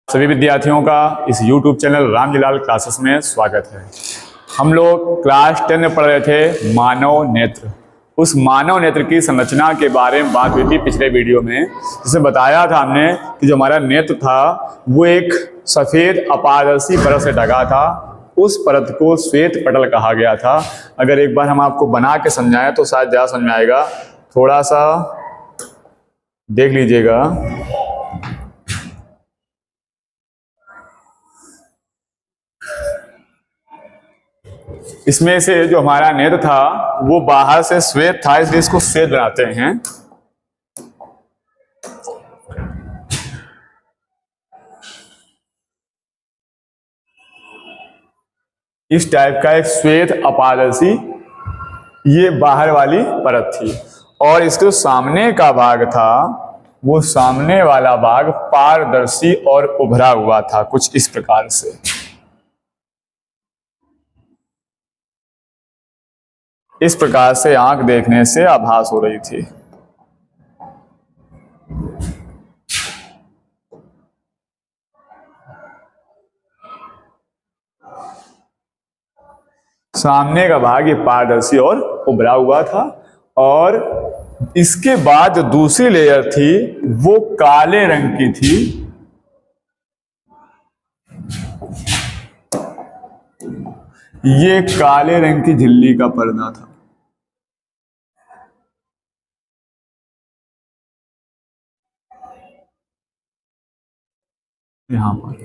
सभी विद्यार्थियों का इस YouTube चैनल रामजीलाल क्लासेस में स्वागत है। हम लोग क्लास 10 में पढ़ रहे थे मानव नेत्र। उस मानव नेत्र की संरचना के बारे में बात हुई थी पिछले वीडियो में, जिसमें बताया था हमने कि जो हमारा नेत्र था वो एक सफ़ेद अपारदर्शी परत से ढका था। उस परत को श्वेत पटल कहा गया था। अगर एक बार हम आपको बना के समझाएं तो शायद ज़्यादा समझ में आएगा। थोड़ा सा देख लीजिएगा। इसमें से जो हमारा नेत्र था वो बाहर से श्वेत था, इसलिए इसको श्वेत बनाते हैं। इस टाइप का एक श्वेत अपारदर्शी ये बाहर वाली परत थी, और इसके जो सामने का भाग था वो सामने वाला भाग पारदर्शी और उभरा हुआ था, कुछ इस प्रकार से। इस प्रकार से आंख देखने से आभास हो रही थी। सामने का भाग ये पारदर्शी और उभरा हुआ था, और इसके बाद जो दूसरी लेयर थी वो काले रंग की थी। ये काले रंग की झिल्ली का पर्दा था। यहां पर,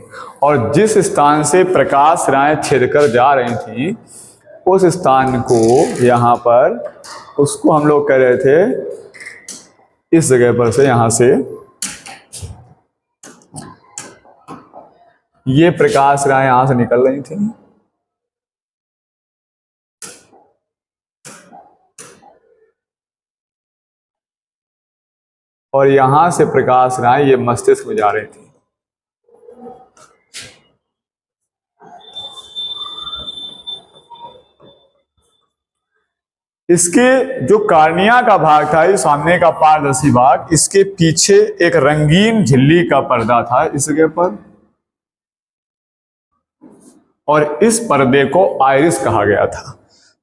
और जिस स्थान से प्रकाश राय छिड़कर जा रही थी उस स्थान को यहां पर, उसको हम लोग कह रहे थे इस जगह पर से, यहां से ये प्रकाश राय यहां से निकल रही थी, और यहां से प्रकाश राय ये मस्तिष्क में जा रही थी। इसके जो कार्निया का भाग था, ये सामने का पारदर्शी भाग, इसके पीछे एक रंगीन झिल्ली का पर्दा था इस जगह पर, और इस पर्दे को आइरिस कहा गया था।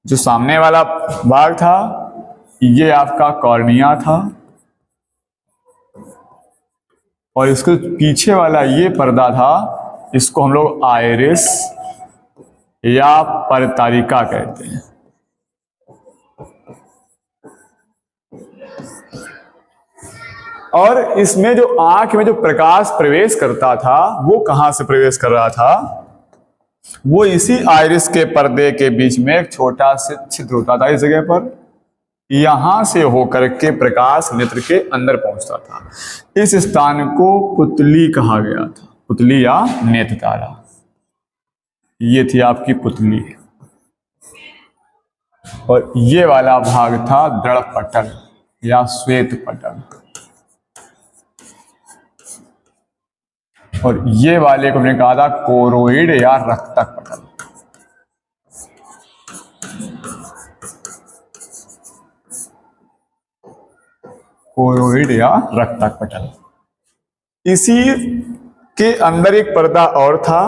जो सामने वाला भाग था ये आपका कॉर्निया था, और इसके पीछे वाला ये पर्दा था, इसको हम लोग आइरिस या परतारिका कहते हैं। और इसमें जो आंख में जो प्रकाश प्रवेश करता था वो कहां से प्रवेश कर रहा था, वो इसी आइरिस के पर्दे के बीच में एक छोटा सा छिद्र होता था इस जगह पर, यहां से होकर के प्रकाश नेत्र के अंदर पहुंचता था। इस स्थान को पुतली कहा गया था, पुतली या नेत्र तारा। ये थी आपकी पुतली, और ये वाला भाग था दृढ़ पटल या श्वेत पटल, और ये वाले को हमने कहा था कोरोइड या रक्तक पटल। कोरोइड या रक्तक पटल। इसी के अंदर एक पर्दा और था,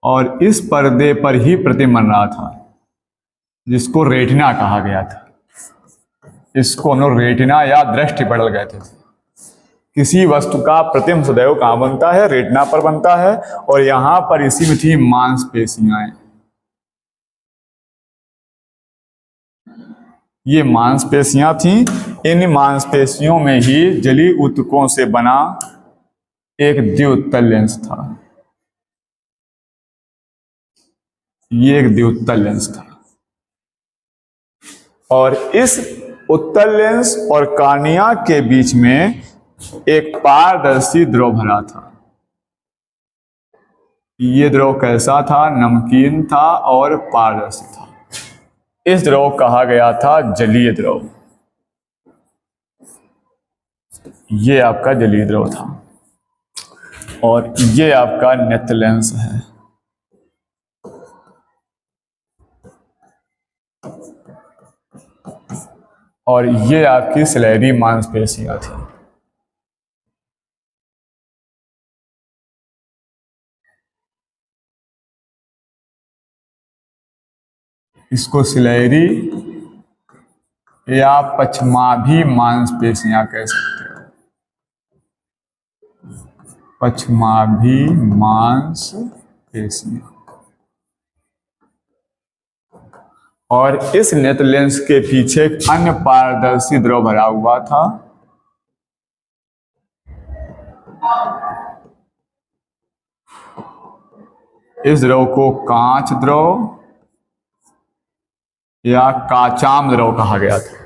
और इस पर्दे पर ही प्रतिबिंब रहा था, जिसको रेटिना कहा गया था। इसको हम लोग रेटिना या दृष्टि पटल कहते थे। किसी वस्तु का प्रतिबिंब सदैव कहां बनता है? रेटिना पर बनता है, और यहां पर इसी में थी मांसपेशियां। ये मांसपेशियां थी। इन मांसपेशियों में ही जलीय ऊतकों से बना एक द्विउत्तल लेंस था। ये एक द्विउत्तल लेंस था, और इस उत्तल लेंस और कार्निया के बीच में एक पारदर्शी द्रव भरा था। ये द्रव कैसा था? नमकीन था और पारदर्शी था। इस द्रव कहा गया था जलीय द्रव। ये आपका जलीय द्रव था, और ये आपका नेत्र लेंस है। और ये आपकी सिलेरी मांसपेशियां थी। इसको सिलेरी या पछमाभी मांसपेशियां कह सकते हो, पछमाभी मांसपेशियां। और इस नेत्र लेंस के पीछे एक अन्य पारदर्शी द्रव भरा हुआ था, इस द्रव को कांच द्रव या काचाम द्रव कहा गया था।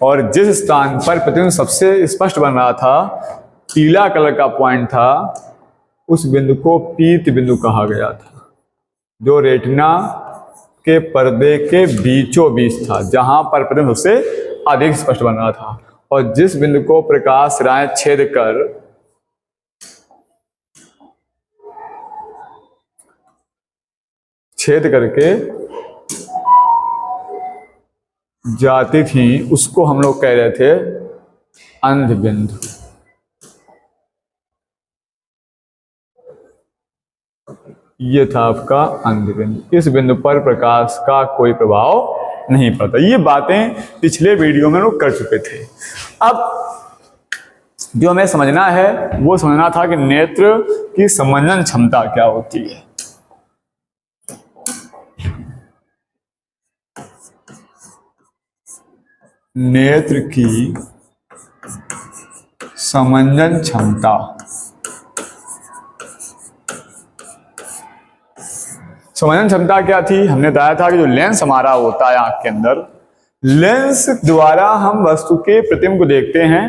और जिस स्थान पर प्रतिबिंब सबसे स्पष्ट बन रहा था, पीला कलर का पॉइंट था, उस बिंदु को पीत बिंदु कहा गया था, जो रेटिना के पर्दे के बीचों बीच था, जहां पर प्रतिबिंब सबसे अधिक स्पष्ट बन रहा था। और जिस बिंदु को प्रकाश किरणें छेद करके जाती थी, उसको हम लोग कह रहे थे अंध बिंदु। ये था आपका अंध बिंदु। इस बिंदु पर प्रकाश का कोई प्रभाव नहीं पड़ता। ये बातें पिछले वीडियो में लोग कर चुके थे। अब जो हमें समझना है वो समझना था कि नेत्र की समंजन क्षमता क्या होती है। नेत्र की समंजन क्षमता, समंजन क्षमता क्या थी? हमने बताया था कि जो लेंस हमारा होता है आंख के अंदर, लेंस द्वारा हम वस्तु के प्रतिबिंब को देखते हैं,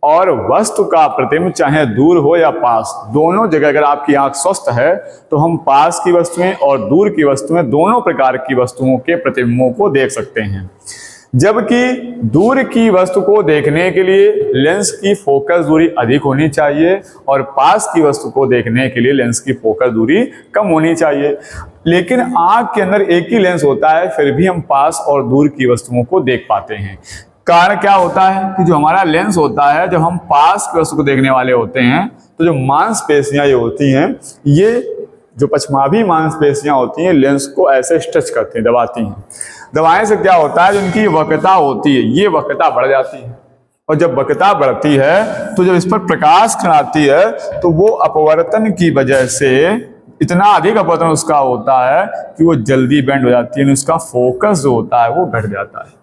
और वस्तु का प्रतिबिंब चाहे दूर हो या पास, दोनों जगह अगर आपकी आंख स्वस्थ है तो हम पास की वस्तुएं और दूर की वस्तुएं, दोनों प्रकार की वस्तुओं के प्रतिबिंबों को देख सकते हैं। जबकि दूर की वस्तु को देखने के लिए लेंस की फोकस दूरी अधिक होनी चाहिए, और पास की वस्तु को देखने के लिए लेंस की फोकस दूरी कम होनी चाहिए। लेकिन आंख के अंदर एक ही लेंस होता है, फिर भी हम पास और दूर की वस्तुओं को देख पाते हैं। कारण क्या होता है कि जो हमारा लेंस होता है, जब हम पास की वस्तु को देखने वाले होते हैं, तो जो मांसपेशियां ये होती हैं, ये जो पछमाभी मांसपेशियां होती हैं, लेंस को ऐसे स्ट्रेच करती हैं, दबाती हैं। दबाने से क्या होता है, जो इनकी वक्रता होती है, ये वक्रता बढ़ जाती है, और जब वक्रता बढ़ती है तो जब इस पर प्रकाश किरण आती है तो वो अपवर्तन की वजह से इतना अधिक अपवर्तन उसका होता है कि वो जल्दी बेंड हो जाती है, उसका फोकस जो होता है वो घट जाता है।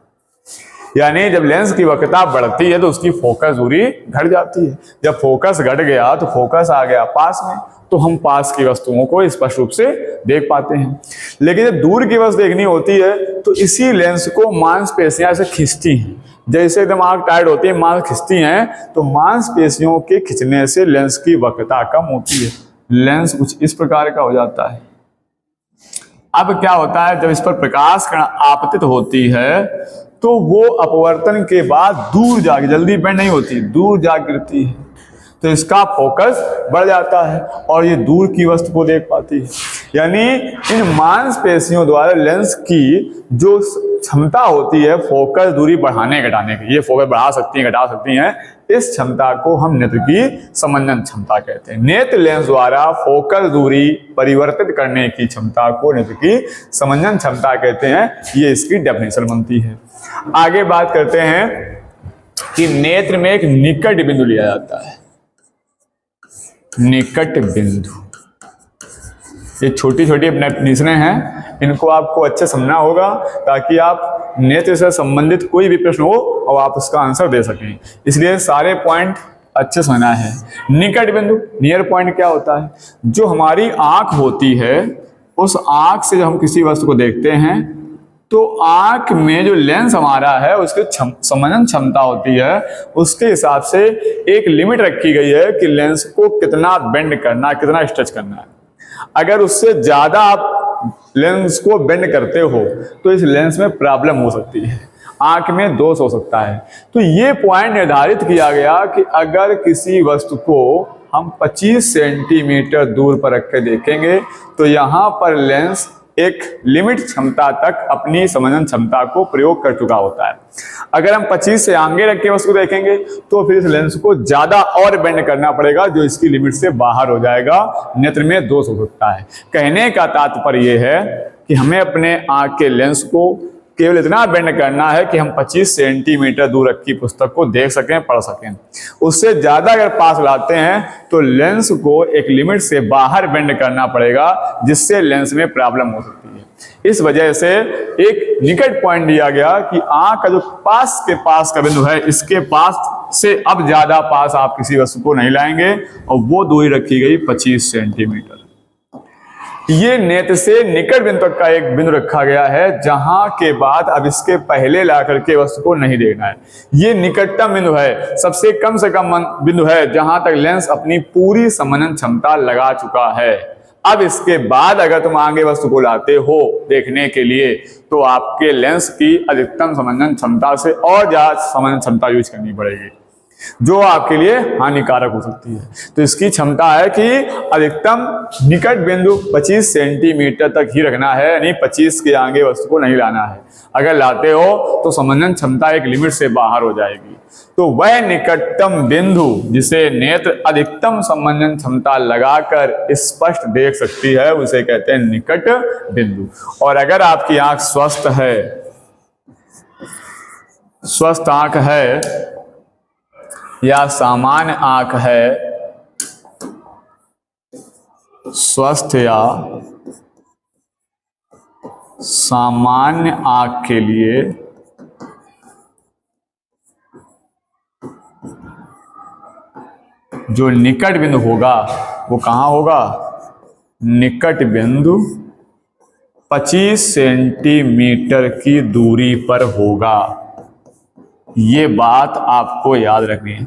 यानी जब लेंस की वक्रता बढ़ती है तो उसकी फोकस दूरी घट जाती है। जब फोकस घट गया तो फोकस आ गया पास में, तो हम पास की वस्तुओं को स्पष्ट रूप से देख पाते हैं। लेकिन जब दूर की वस्तु देखनी होती है तो इसी लेंस को मांसपेशियां ऐसे खींचती हैं, जैसे एकदम आंख टाइट होती है, मांस खींचती हैं, तो मांसपेशियों के खींचने से लेंस की वक्रता कम होती है, लेंस कुछ इस प्रकार का हो जाता है। अब क्या होता है, जब इस पर प्रकाश किरण आपतित होती है तो वो अपवर्तन के बाद दूर जाके, जल्दी बेंड नहीं होती, दूर जा गिरती है, तो इसका फोकस बढ़ जाता है और ये दूर की वस्तु को देख पाती है। यानी इन मांसपेशियों द्वारा लेंस की जो क्षमता होती है फोकस दूरी बढ़ाने घटाने की, ये फोकस बढ़ा सकती हैं, घटा सकती हैं, इस क्षमता को हम नेत्र की समंजन क्षमता कहते हैं। नेत्र लेंस द्वारा फोकस दूरी परिवर्तित करने की क्षमता को नेत्र की समंजन क्षमता कहते हैं। ये इसकी डेफिनेशन बनती है। आगे बात करते हैं कि नेत्र में एक निकट बिंदु लिया जाता है। निकट बिंदु, ये छोटी छोटी डेफिनेशनें हैं, इनको आपको अच्छे समझना होगा ताकि आप नेत्र से संबंधित कोई भी प्रश्न हो और आप उसका आंसर दे सकें। इसलिए सारे पॉइंट अच्छे समझना है। निकट बिंदु, नियर पॉइंट क्या होता है? जो हमारी आंख होती है, उस आंख से जब हम किसी वस्तु को देखते हैं तो आंख में जो लेंस हमारा है उसकी समंजन क्षमता होती है, उसके हिसाब से एक लिमिट रखी गई है कि लेंस को कितना बेंड करना, कितना स्ट्रेच करना है। अगर उससे ज्यादा आप लेंस को बेंड करते हो तो इस लेंस में प्रॉब्लम हो सकती है, आंख में दोष हो सकता है। तो ये पॉइंट निर्धारित किया गया कि अगर किसी वस्तु को हम 25 सेंटीमीटर दूर पर रख के देखेंगे तो यहाँ पर लेंस एक लिमिट क्षमता तक अपनी समंजन क्षमता को प्रयोग कर चुका होता है। अगर हम 25 से आगे रख के वस्तु देखेंगे तो फिर इस लेंस को ज्यादा और बेंड करना पड़ेगा, जो इसकी लिमिट से बाहर हो जाएगा, नेत्र में दोष हो सकता है। कहने का तात्पर्य यह है कि हमें अपने आंख के लेंस को केवल इतना बेंड करना है कि हम 25 सेंटीमीटर दूर रखी पुस्तक को देख सकें, पढ़ सकें। उससे ज्यादा अगर पास लाते हैं तो लेंस को एक लिमिट से बाहर बेंड करना पड़ेगा, जिससे लेंस में प्रॉब्लम हो सकती है। इस वजह से एक निकट पॉइंट दिया गया कि आंख का जो पास का बिंदु है, इसके पास से अब ज्यादा पास आप किसी वस्तु को नहीं लाएंगे, और वो दूरी रखी गई 25 सेंटीमीटर। ये नेत्र से निकट बिंदु तक का एक बिंदु रखा गया है, जहां के बाद अब इसके पहले ला करके वस्तु को नहीं देखना है। ये निकटतम बिंदु है, सबसे कम से कम बिंदु है जहां तक लेंस अपनी पूरी समंजन क्षमता लगा चुका है। अब इसके बाद अगर तुम आगे वस्तु को लाते हो देखने के लिए तो आपके लेंस की अधिकतम समंजन क्षमता से और ज्यादा समंजन क्षमता यूज करनी पड़ेगी, जो आपके लिए हानिकारक हो सकती है। तो इसकी क्षमता है कि अधिकतम निकट बिंदु 25 सेंटीमीटर तक ही रखना है, यानी 25 के आगे वस्तु को नहीं लाना है। अगर लाते हो तो समंजन क्षमता एक लिमिट से बाहर हो जाएगी। तो वह निकटतम बिंदु जिसे नेत्र अधिकतम समंजन क्षमता लगाकर स्पष्ट देख सकती है, उसे कहते हैं निकट बिंदु। और अगर आपकी आंख स्वस्थ आंख है या सामान्य आंख है, स्वस्थ या सामान्य आंख के लिए जो निकट बिंदु होगा वो कहाँ होगा? निकट बिंदु 25 सेंटीमीटर की दूरी पर होगा। ये बात आपको याद रखनी है।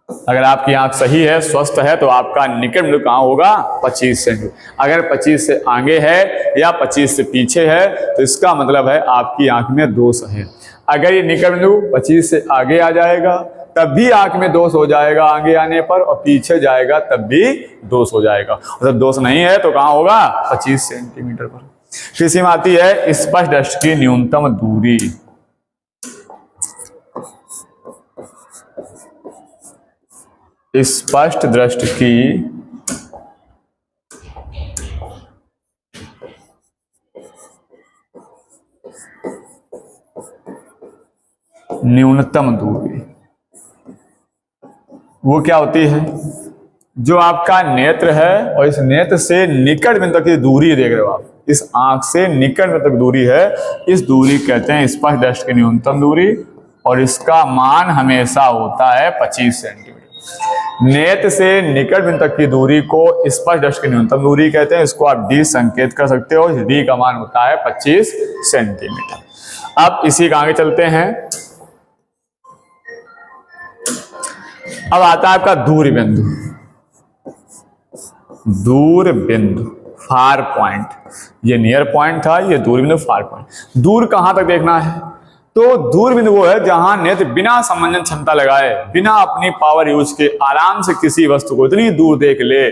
अगर आपकी आंख सही है, स्वस्थ है, तो आपका निकट बिंदु कहाँ होगा? 25 सेंटीमीटर। अगर 25 से आगे है या 25 से पीछे है तो इसका मतलब है आपकी आंख में दोष है। अगर ये निकट बिंदु 25 से आगे आ जाएगा तब भी आंख में दोष हो जाएगा आगे आने पर, और पीछे जाएगा तब भी दोष हो जाएगा। और जब दोष नहीं है तो कहाँ होगा? 25 सेंटीमीटर पर। फिर सीमा आती है स्पष्ट दृष्टि की न्यूनतम दूरी। स्पष्ट दृष्टि की न्यूनतम दूरी वो क्या होती है? जो आपका नेत्र है और इस नेत्र से निकट बिंदु तक की दूरी देख रहे हो आप, इस आंख से निकट बिंदु तक दूरी है, इस दूरी कहते हैं स्पष्ट दृष्टि की न्यूनतम दूरी, और इसका मान हमेशा होता है 25 सेंटीमीटर। नेत्र से निकट बिंदु तक की दूरी को स्पष्ट दृष्टि की न्यूनतम दूरी कहते हैं। इसको आप डी संकेत कर सकते हो। डी का मान होता है 25 सेंटीमीटर। अब इसी का आगे चलते हैं। अब आता है आपका दूर बिंदु। दूर बिंदु, फार पॉइंट। ये नियर पॉइंट था, ये दूर बिंदु, फार पॉइंट। दूर कहां तक देखना है? तो दूर बिंदु वो है जहां नेत्र बिना समंजन क्षमता लगाए, बिना अपनी पावर यूज के आराम से किसी वस्तु को इतनी दूर देख ले,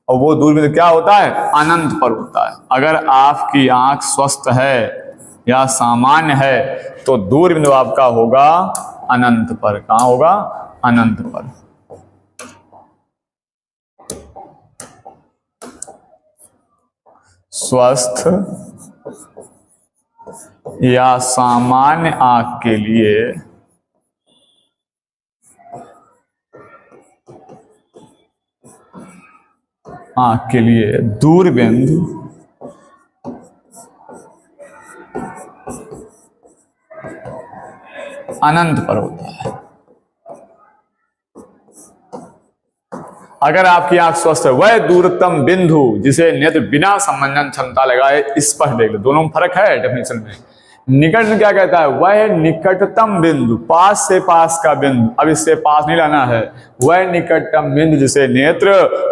और वो दूर बिंदु क्या होता है? अनंत पर होता है। अगर आपकी आंख स्वस्थ है या सामान्य है तो दूर बिंदु आपका होगा अनंत पर। कहां होगा? अनंत पर। स्वस्थ या सामान्य आंख के लिए दूर बिंदु अनंत पर होता है। अगर आपकी आंख स्वस्थ है, वह दूरतम बिंदु जिसे नेत्र बिना समंजन क्षमता लगाए स्पष्ट देख ले। दोनों में फर्क है डेफिनेशन में। निकट में क्या कहता है, वह निकटतम बिंदु, पास से पास का बिंदु, अब इससे पास नहीं लाना है, वह निकटतम बिंदु जिसे नेत्र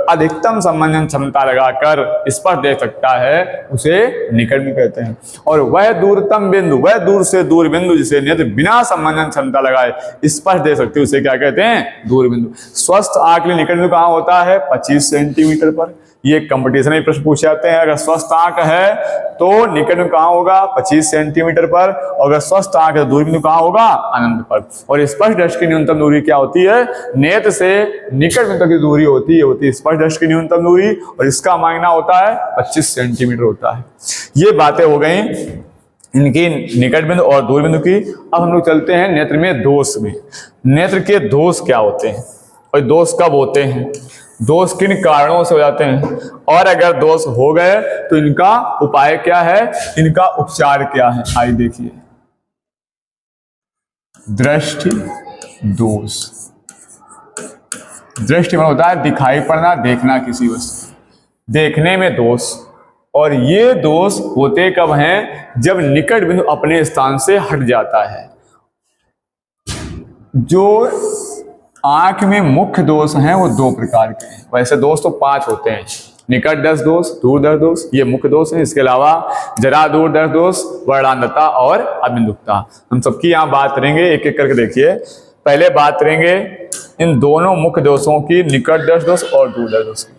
अधिकतम संबंधन क्षमता लगाकर स्पष्ट देख सकता है उसे निकट में कहते हैं। और वह दूरतम बिंदु, वह दूर से दूर बिंदु जिसे नेत्र बिना संबंधन क्षमता लगाए स्पष्ट देख सकते उसे क्या कहते हैं, दूर बिंदु। स्वस्थ आंख के लिए निकट बिंदु कहाँ होता है, 25 सेंटीमीटर पर। ये कंपटीशन में प्रश्न पूछे जाते हैं। अगर स्वस्थ आंख है तो निकट बिंदु कहाँ होगा, 25 सेंटीमीटर पर, और अगर स्वस्थ आंख है तो दूर बिंदु कहाँ होगा, अनंत पर। और स्पष्ट दृष्टि की न्यूनतम दूरी क्या होती है, नेत्र से निकट बिंदु की दूरी होती है स्पष्ट दृष्टि की न्यूनतम दूरी, और इसका मायना होता है 25 सेंटीमीटर होता है। ये बातें हो गई इनकी निकट बिंदु और दूर बिंदु की। अब हम लोग चलते हैं नेत्र में दोष में। नेत्र के दोष क्या होते हैं और दोष कब होते हैं, दोष किन कारणों से हो जाते हैं, और अगर दोष हो गए तो इनका उपाय क्या है, इनका उपचार क्या है। आइए देखिए, दृष्टि दोष। दृष्टि में होता है दिखाई पड़ना, देखना किसी वस्तु, देखने में दोष। और ये दोष होते कब हैं, जब निकट बिंदु अपने स्थान से हट जाता है। जो आंख में मुख्य दोष हैं वो 2 प्रकार के हैं, वैसे दोष तो 5 होते हैं, निकट दर्श दोष, दूर दर्श दोष, ये मुख्य दोष है। इसके अलावा जरा दूर दर्श दोष, वर्णांधता और अबिंदुकता। हम सबकी यहाँ बात करेंगे, एक एक करके देखिए। पहले बात करेंगे इन दोनों मुख्य दोषों की, निकट दर्श दोष और दूर दर्श दोष की।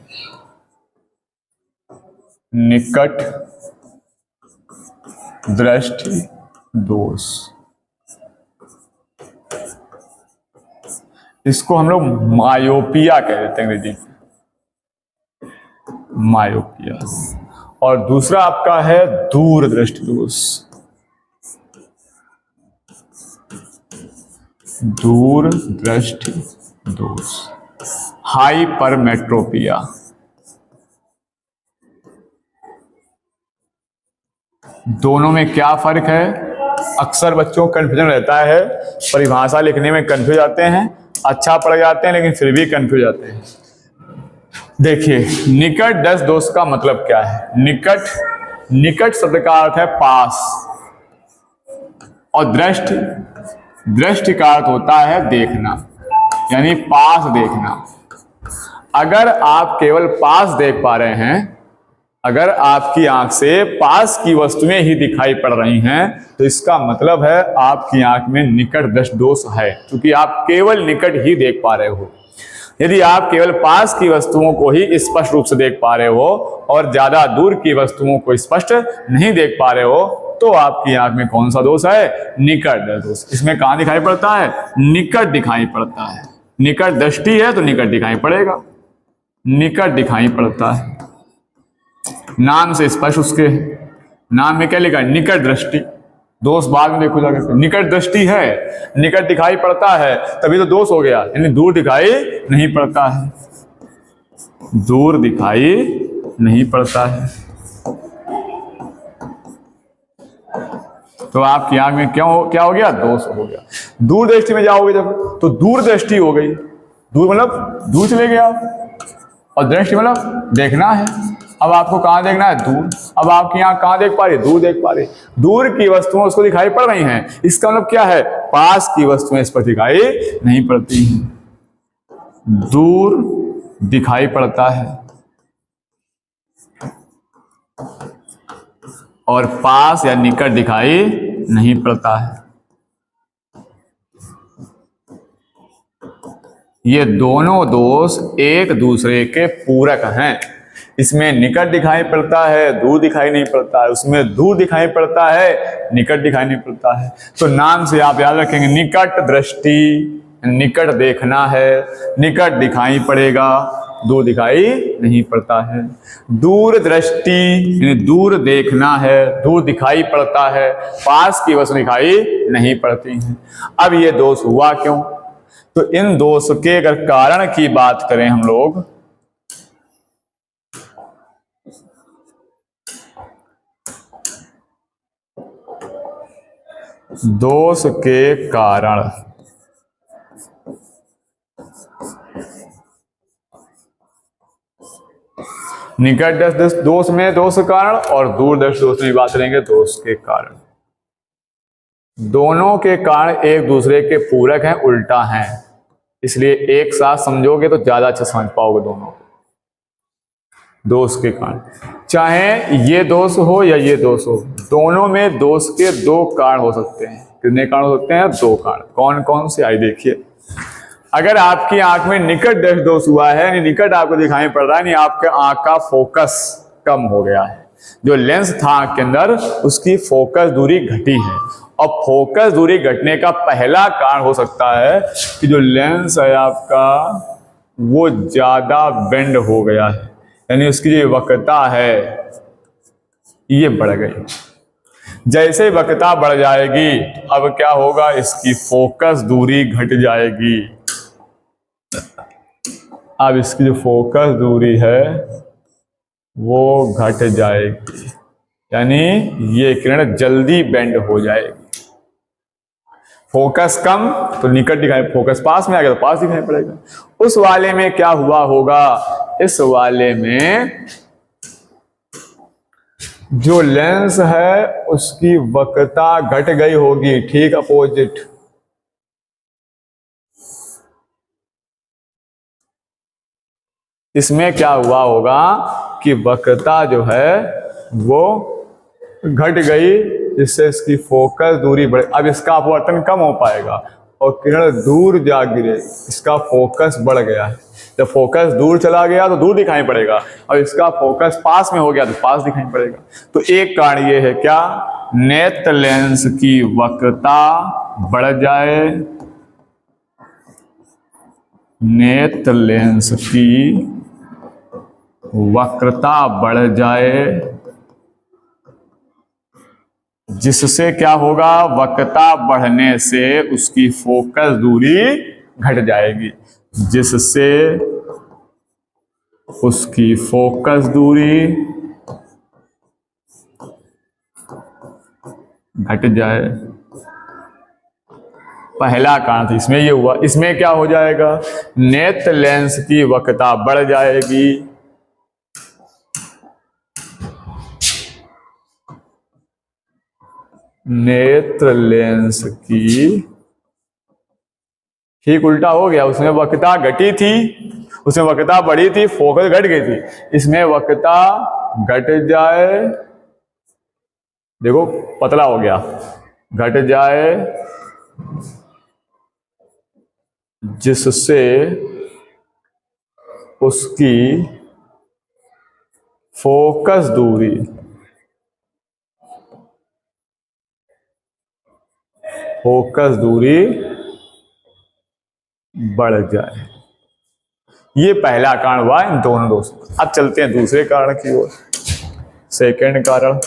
निकट दृष्टि दोष, इसको हम लोग मायोपिया कह देते हैं अंग्रेजी में, मायोपिया। और दूसरा आपका है दूर दृष्टि दोष, दूर दृष्टि दोष, हाइपरमेट्रोपिया। दोनों में क्या फर्क है, अक्सर बच्चों को कंफ्यूजन रहता है, परिभाषा लिखने में कंफ्यूज आते हैं, अच्छा पढ़ जाते हैं लेकिन फिर भी कंफ्यूज जाते हैं। देखिए, निकट दर्श दोष का मतलब क्या है। निकट, निकट शब्द का अर्थ है पास, और दृष्टि, दृष्टि का अर्थ होता है देखना, यानी पास देखना। अगर आप केवल पास देख पा रहे हैं, अगर आपकी आंख से पास की वस्तुएं ही दिखाई पड़ रही हैं, तो इसका मतलब है आपकी आंख में निकट दृष्टि दोष है, क्योंकि आप केवल निकट ही देख पा रहे हो। यदि आप केवल पास की वस्तुओं को ही स्पष्ट रूप से देख पा रहे हो और ज्यादा दूर की वस्तुओं को स्पष्ट नहीं देख पा रहे हो, तो आपकी आंख में कौन सा दोष है, निकट दृष्टि दोष। इसमें कहां दिखाई पड़ता है, निकट दिखाई पड़ता है। निकट दृष्टि है तो निकट दिखाई पड़ेगा, निकट दिखाई पड़ता है। नाम से स्पष्ट, उसके नाम में क्या लिखा है, निकट दृष्टि। दोष बाद में देखो जाकर, निकट दृष्टि है, निकट दिखाई पड़ता है, तभी तो दोष हो गया, यानी दूर दिखाई नहीं पड़ता है, दूर दिखाई नहीं पड़ता है। तो आपकी आंख में क्या हो गया, दोष हो गया। दूर दृष्टि में जाओगे जब, तो दूर दृष्टि हो गई, दूर मतलब दूर चले गए आप, और दृष्टि मतलब देखना है। अब आपको कहां देखना है, दूर। अब आपकी आंख कहां देख पा रही है, दूर देख पा रही है। दूर की वस्तुएं उसको दिखाई पड़ रही हैं, इसका मतलब क्या है, पास की वस्तुएं स्पष्ट दिखाई नहीं पड़ती हैं। दूर दिखाई पड़ता है और पास या निकट दिखाई नहीं पड़ता है। ये दोनों दोष एक दूसरे के पूरक हैं। इसमें निकट दिखाई पड़ता है, दूर दिखाई नहीं पड़ता है, उसमें दूर दिखाई पड़ता है, निकट दिखाई नहीं पड़ता है। तो नाम से आप याद रखेंगे, निकट दृष्टि, निकट देखना है, निकट दिखाई पड़ेगा, दूर दिखाई नहीं पड़ता है। दूर दृष्टि यानी दूर देखना है, दूर दिखाई पड़ता है, पास की वस्तु दिखाई नहीं पड़ती है। अब ये दोष हुआ क्यों, तो इन दोष के अगर कारण की बात करें हम लोग, दोष के कारण, निकट दृष्टि दोष में दोष कारण और दूर दृष्टि दोष में बात करेंगे दोष के कारण। दोनों के कारण एक दूसरे के पूरक हैं, उल्टा हैं, इसलिए एक साथ समझोगे तो ज्यादा अच्छा समझ पाओगे। दोनों दोष के कारण, चाहे ये दोष हो या ये दोष हो, दोनों में दोष के दो कारण हो सकते हैं। कितने कारण हो सकते हैं? दो कारण। कौन कौन से? आइए देखिए। अगर आपकी आंख में निकट दृष्टि दोष हुआ है, यानी निकट आपको दिखाई पड़ रहा है, यानी आपके आंख का फोकस कम हो गया है, जो लेंस था आंख के अंदर उसकी फोकस दूरी घटी है। और फोकस दूरी घटने का पहला कारण हो सकता है कि जो लेंस है आपका वो ज्यादा बेंड हो गया है, यानी उसकी जो वक्रता है ये बढ़ गई। जैसे वक्रता बढ़ जाएगी अब क्या होगा? इसकी फोकस दूरी घट जाएगी। अब इसकी जो फोकस दूरी है वो घट जाएगी, यानी ये किरण जल्दी बेंड हो जाएगी। फोकस कम तो निकट दिखाई, फोकस पास में आ गया तो पास दिखाई पड़ेगा। उस वाले में क्या हुआ होगा? इस वाले में जो लेंस है उसकी वक्रता घट गई होगी, ठीक अपोजिट। इसमें क्या हुआ होगा कि वक्रता जो है वो घट गई, जिससे इसकी फोकस दूरी बढ़े। अब इसका अपवर्तन कम हो पाएगा और किरण दूर जा गिरे, इसका फोकस बढ़ गया है। जब फोकस दूर चला गया तो दूर दिखाई पड़ेगा, और इसका फोकस पास में हो गया तो पास दिखाई पड़ेगा। तो एक कारण ये है क्या? नेत्र लेंस की वक्रता बढ़ जाए, नेत्र लेंस की वक्रता बढ़ जाए, जिससे क्या होगा? वक्रता बढ़ने से उसकी फोकस दूरी घट जाएगी, जिससे उसकी फोकस दूरी घट जाए। पहला कारण था, इसमें ये हुआ। इसमें क्या हो जाएगा? नेत्र लेंस की वक्रता बढ़ जाएगी, नेत्र लेंस की ठीक उल्टा हो गया। उसमें वक्रता घटी थी, उसमें वक्रता बढ़ी थी, फोकस घट गई थी। इसमें वक्रता घट जाए, देखो पतला हो गया, घट जाए, जिससे उसकी फोकस दूरी बढ़ जाए। ये पहला कारण हुआ इन दोनों दोस्तों। अब चलते हैं दूसरे कारण की ओर। सेकंड कारण,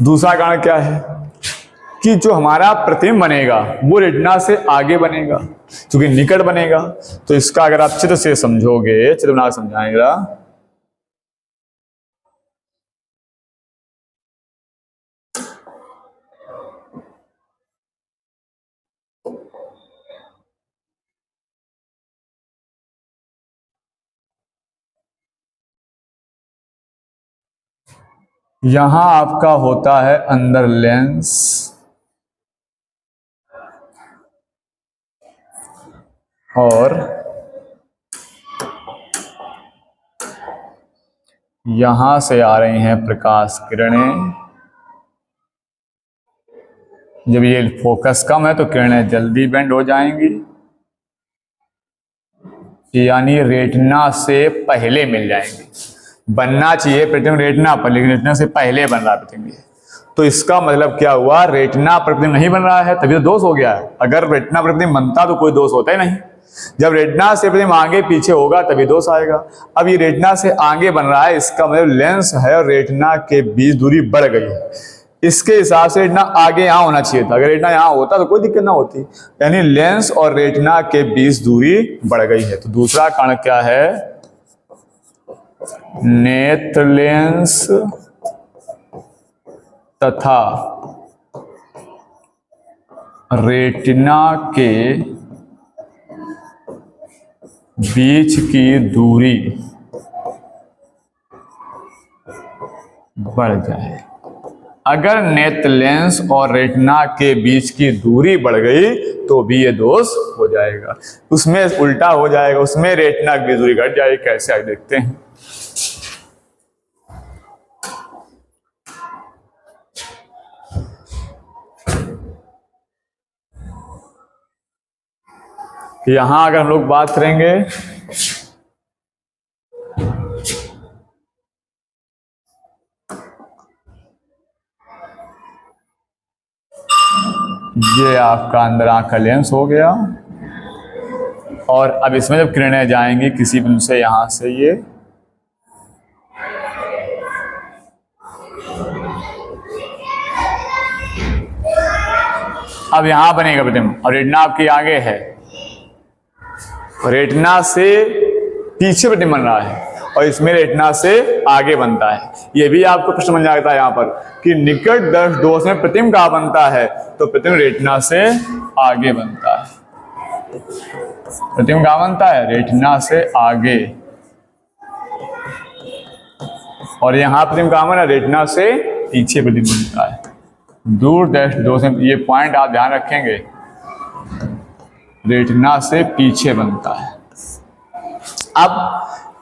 दूसरा कारण क्या है कि जो हमारा प्रतिबिंब बनेगा वो रेटिना से आगे बनेगा, क्योंकि निकट बनेगा। तो इसका अगर आप चित्र से समझोगे, चित्र बना समझाएगा, यहां आपका होता है अंदर लेंस, और यहां से आ रही हैं प्रकाश किरणें। जब ये फोकस कम है तो किरणें जल्दी बेंड हो जाएंगी, यानी रेटिना से पहले मिल जाएंगी। बनना चाहिए प्रतिबिंब रेटिना पर, लेकिन रेटिना से पहले बन रहा है प्रतिबिंब। तो इसका मतलब क्या हुआ? रेटिना प्रतिबिंब नहीं बन रहा है, तभी तो दोष हो गया है। अगर रेटिना प्रतिबिंब बनता तो कोई दोष होता ही नहीं। जब रेटिना से प्रतिबिंब आगे पीछे होगा तभी दोष आएगा। अब ये रेटिना से आगे बन रहा है, इसका मतलब लेंस है और रेटिना के बीच दूरी बढ़ गई है। इसके हिसाब से रेटिना आगे यहाँ होना चाहिए था। अगर रेटिना यहाँ होता तो कोई दिक्कत ना होती, यानी लेंस और रेटिना के बीच दूरी बढ़ गई है। तो दूसरा कारण क्या है? नेत्र लेंस तथा रेटिना के बीच की दूरी बढ़ जाए। अगर नेत्र लेंस और रेटिना के बीच की दूरी बढ़ गई तो भी ये दोष हो जाएगा। उसमें उल्टा हो जाएगा, उसमें रेटिना की दूरी घट जाएगी। कैसे आगे देखते हैं। यहां अगर हम लोग बात करेंगे ये आपका अंदर आंख का लेंस हो गया, और अब इसमें जब किरणें जाएंगी किसी बिंदु से यहां से ये अब यहां बनेगा प्रतिबिंब, और रेटिना आपकी आगे है, रेटिना से पीछे प्रतिबिंब बन रहा है और इसमें रेटिना से आगे बनता है। ये भी आपको प्रश्न बन जाता है यहाँ पर कि निकट दर्श दोष में प्रतिबिंब कहाँ बनता है, तो प्रतिबिंब रेटिना से आगे बनता है। प्रतिबिंब कहाँ बनता है, रेटिना से आगे, और यहाँ प्रतिबिंब कहाँ बना, रेटिना से पीछे प्रतिबिंब बनता है। दूर दर्श दोष में ये पॉइंट आप ध्यान रखेंगे, रेटिना से पीछे बनता है। अब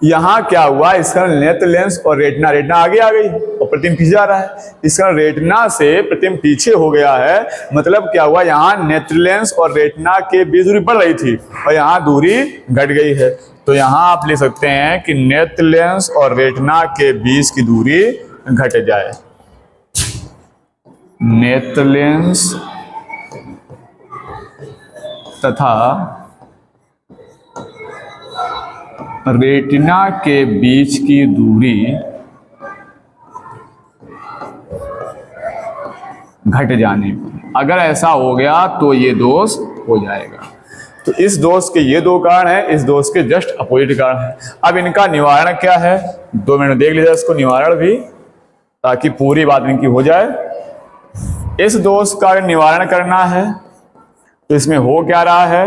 यहां क्या हुआ, इसका नेत्र लेंस और रेटिना आगे आ गई और प्रतिबिंब पीछे जा रहा है। इसका रेटिना से प्रतिबिंब पीछे हो गया है, मतलब क्या हुआ, यहां नेत्र लेंस और रेटिना के बीच दूरी बढ़ रही थी और यहां दूरी घट गई है। तो यहां आप ले सकते हैं कि नेत्र लेंस और रेटिना के बीच की दूरी घट जाए। नेत्र लेंस तथा रेटिना के बीच की दूरी घट जाने पर, अगर ऐसा हो गया तो ये दोष हो जाएगा। तो इस दोष के ये दो कारण हैं, इस दोष के जस्ट अपोजिट कारण है। अब इनका निवारण क्या है, 2 मिनट देख लीजिए इसको निवारण भी, ताकि पूरी बात इनकी हो जाए। इस दोष का निवारण करना है तो इसमें हो क्या रहा है,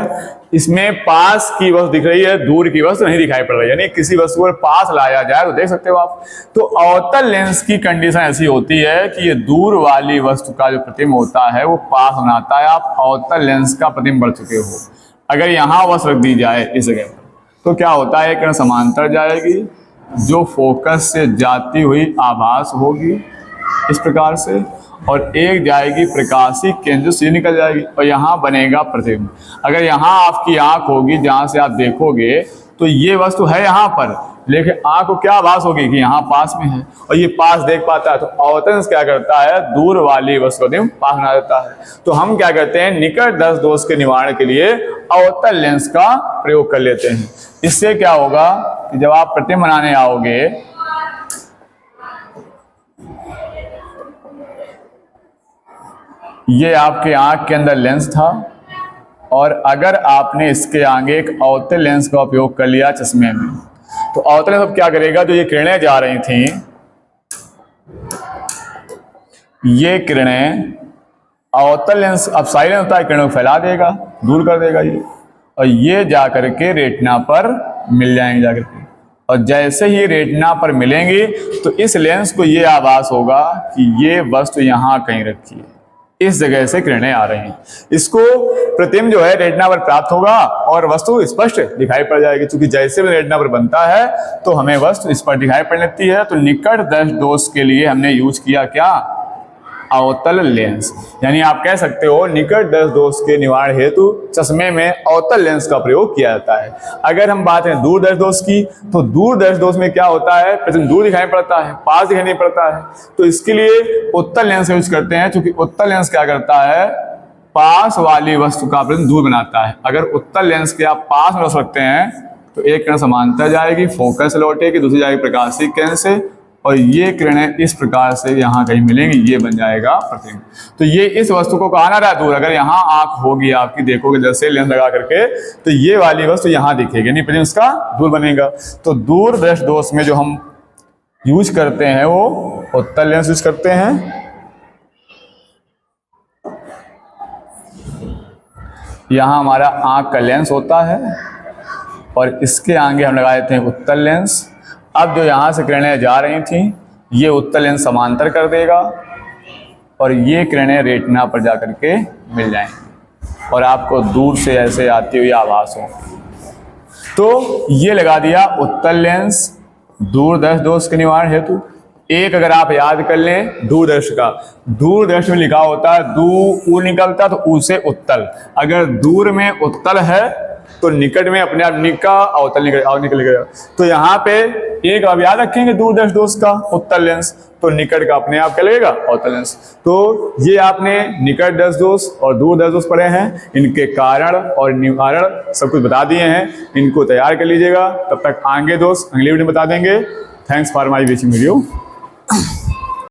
इसमें पास की वस्तु दिख रही है, दूर की वस्तु नहीं दिखाई पड़ रही है। यानी किसी वस्तु को पास लाया जाए तो देख सकते हो आप। तो अवतल लेंस की कंडीशन ऐसी होती है कि ये दूर वाली वस्तु का जो प्रतिबिंब होता है वो पास बनाता है। आप अवतल लेंस का प्रतिबिंब बढ़ चुके हो, अगर यहाँ वस्तु रख दी जाए इस जगह पर, तो क्या होता है, किरण समांतर जाएगी, जो फोकस से जाती हुई आभास होगी इस प्रकार से, और एक जाएगी प्रकाशीय केंद्र से निकल जाएगी और यहाँ बनेगा प्रतिबिंब। अगर यहाँ आपकी आंख होगी जहाँ से आप देखोगे तो ये वस्तु है यहाँ पर, लेकिन आंख को क्या आभास होगी कि यहाँ पास में है और ये पास देख पाता है। तो अवतल लेंस क्या करता है, दूर वाली वस्तु को पास बना देता है। तो हम क्या करते हैं, निकट दर्श दोष के निवारण के लिए अवतल लेंस का प्रयोग कर लेते हैं। इससे क्या होगा कि जब आप प्रतिबिंब बनाने आओगे ये आपके आंख के अंदर लेंस था, और अगर आपने इसके आगे एक अवतल लेंस का उपयोग कर लिया चश्मे में, तो अवतल लेंस अब क्या करेगा, जो ये किरणें जा रही थी, ये किरणें अवतल लेंस अब साइलेंस होता है, किरणों को फैला देगा, दूर कर देगा ये, और ये जा करके रेटिना पर मिल जाएंगे जाकर के। और जैसे ही रेटिना पर मिलेंगी तो इस लेंस को ये आभास होगा कि ये वस्तु यहाँ कहीं रखी है, इस जगह से किरणें आ रही हैं। इसको प्रतिबिंब जो है रेटिना पर प्राप्त होगा और वस्तु स्पष्ट दिखाई पड़ जाएगी। क्योंकि जैसे भी रेटिना पर बनता है तो हमें वस्तु स्पष्ट दिखाई पड़ लेती है। तो निकट दर्श दोष के लिए हमने यूज किया क्या, अवतल लेंस। यानी आप कह सकते हो निकट दर्श दोष के निवारण हेतु चश्मे में अवतल लेंस का प्रयोग किया जाता है। अगर हम बात करें दूर दर्श दोष की, तो दूर दर्श दोष में क्या होता है, प्रतिबिंब दूर दिखाई पड़ता है, पास दिखाई नहीं पड़ता है। तो इसके लिए उत्तल लेंस यूज करते हैं, क्योंकि उत्तल लेंस क्या करता है, पास वाली वस्तु का प्रतिबिंब दूर बनाता है। अगर उत्तल लेंस के आप पास में रख सकते हैं तो एक किरण समांतर जाएगी, फोकस से लौटेगी, दूसरी जाएगी प्रकाशिक केंद्र से, और ये किरणें इस प्रकार से यहाँ कहीं मिलेंगी, ये बन जाएगा प्रतिबिंब। तो ये इस वस्तु को कहाँ ना रहा दूर, अगर यहाँ आंख होगी आपकी, देखोगे जैसे लेंस लगा करके, तो ये वाली वस्तु यहाँ दिखेगी, नहीं प्रतिबिंब इसका दूर बनेगा। तो दूर दर्श दोष में जो हम यूज करते हैं वो उत्तल लेंस यूज करते हैं। यहाँ हमारा आंख का लेंस होता है और इसके आगे हम लगा देते हैं उत्तल लेंस। अब जो यहाँ से किरणें जा रही थी ये उत्तल लेंस समांतर कर देगा और ये किरणें रेटिना पर जाकर के मिल जाएंगी और आपको दूर से ऐसे आती हुई आभास हो। तो ये लगा दिया उत्तल लेंस दूरदर्शी दोष के निवारण हेतु। एक अगर आप याद कर लें दूरदर्शी का, दूरदर्शी में लिखा होता है दूर निकलता तो ऊ से उत्तल, अगर दूर में उत्तल है तो निकट में अपने आप निका अवतल निकलेगा। तो यहाँ पे एक अब याद रखेंगे दूरदर्शी दोष का उत्तल लेंस, तो निकट का अपने आप क्या लगेगा अवतल लेंस। तो ये आपने निकट दर्शी दोष और दूरदर्शी दोष पढ़े हैं, इनके कारण और निवारण सब कुछ बता दिए हैं, इनको तैयार कर लीजिएगा। तब तक आगे दोस्त अगले वीडियो में बता देंगे। Thanks for my watching video.